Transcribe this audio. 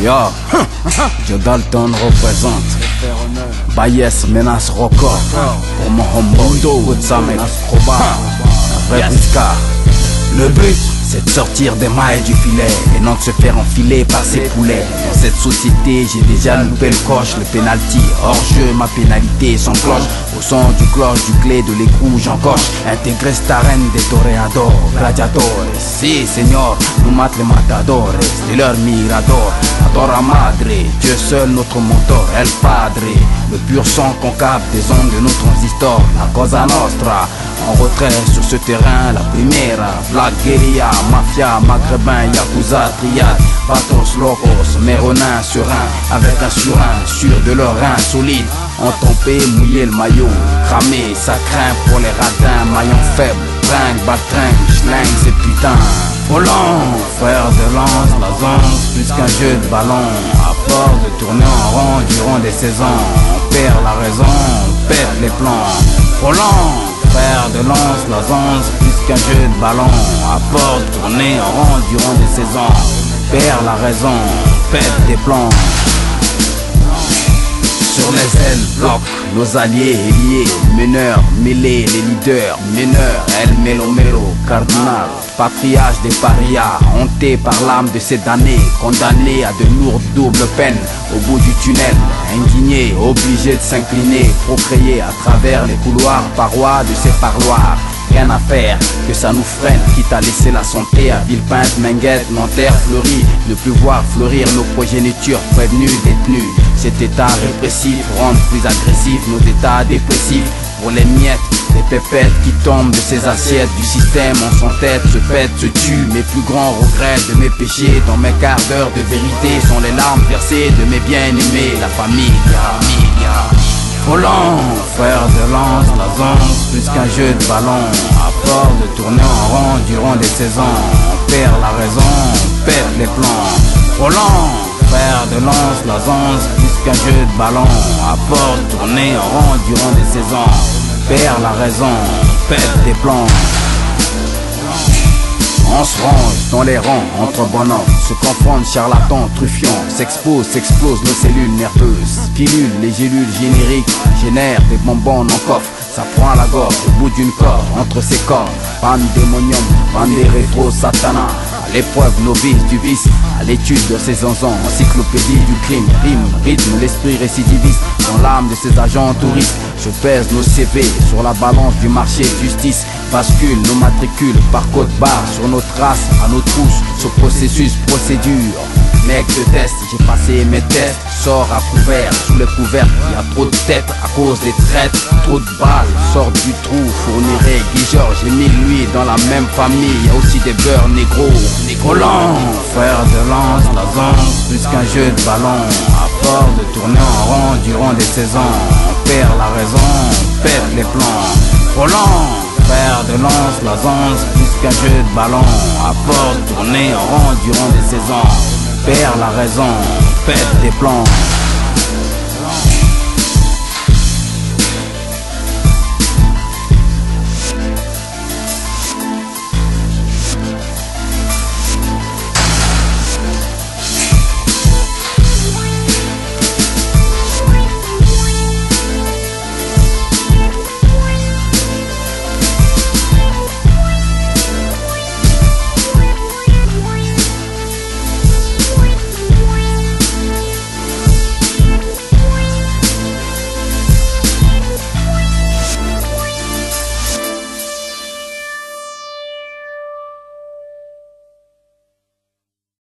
Yo, Joe Dalton représente Bayes menace record pour mon homeboy Goodsamek après Briscard. Le but c'est de sortir des mailles du filet et non de se faire enfiler par ces poulets. Dans cette société j'ai déjà loupé le coche, le penalty hors jeu, ma pénalité sans cloche. Au son du cloche, du clé, de l'écrou j'encoche. Intégré cette arène des toreadors, gladiatores. Si señor, nous mate les matadores, de leur mirador. Adora madre, Dieu seul notre mentor, El Padre. Le pur sang concave des ondes de nos transistors, la cosa nostra. En retrait sur ce terrain, la primera, Black Guerilla, Mafia, Maghrébin, Yakuza, Triade, Patos, Locos, Méronin, Surin, avec un surin, sûr de leur rein solide. Entompé, mouiller le maillot, cramé, ça craint pour les radins, maillons faibles, bringue, baltringue, schling, c'est putain. Volant, frère de lance, la zance, plus qu'un jeu de ballon, à force de tourner en rond durant des saisons, on perd la raison, on pète les plans. Volant, frère de lance, la zance, plus qu'un jeu de ballon, à force de tourner en rond durant des saisons, on perd la raison, on pète des plans. Sur les ailes, bloc, nos alliés liés, meneurs, mêlés, les leaders, meneurs, El Melo Melo, cardinal, patriarche des parias, hanté par l'âme de ces damnés, condamnés à de lourdes doubles peines, au bout du tunnel, indigné, obligé de s'incliner, procréer à travers les couloirs, parois de ces parloirs. Rien à faire, que ça nous freine, quitte à laisser la santé à Villepinte, Menguette, Nanterre, Fleury, ne plus voir fleurir nos progénitures prévenues, détenues. Cet état répressif rend plus agressifs nos états dépressifs. Pour les miettes, les pépettes qui tombent de ces assiettes du système, on s'entête, se pète, se tue. Mes plus grands regrets de mes péchés, dans mes quarts d'heure de vérité, sont les larmes versées de mes bien-aimés, la famille. Volant, frère de lance, la zance, plus qu'un jeu de ballon, à force de tourner en rond durant des saisons, on perd la raison, on pète les plans. Volant, frère de lance, la zance, plus qu'un jeu de ballon, à force de tourner en rond durant des saisons, on perd la raison, on pète des plans. On se range dans les rangs entre bonhommes, se confondent charlatans, truffiants, s'explosent nos cellules nerveuses. Pilules, les gélules génériques génèrent des bonbons en coffre. Ça prend à la gorge, au bout d'une corde, entre ses cordes. Pandémonium, rétro satana. À l'épreuve novice du vice, à l'étude de ces zinzons, encyclopédie du crime, rime, rythme, l'esprit récidiviste, dans l'âme de ces agents touristes. Je pèse nos CV sur la balance du marché de justice, bascule nos matricules par code barre sur nos traces, à nos trousses, ce processus, procédure. Mec de test, j'ai passé mes tests, sors à couvert, sous les couverts, y a trop de têtes à cause des traites, trop de balles, sortent du trou, fournirait Guy Georges et mille lui dans la même famille, y a aussi des beurs négros. Volant, frère de lance, la zance, plus qu'un jeu de ballon, à force de tourner en rond durant des saisons, on perd la raison, on pète les plans. Volant, frère de lance, la zance, plus qu'un jeu de ballon, à force de tourner en rond durant des saisons, perd la raison, pète des plans.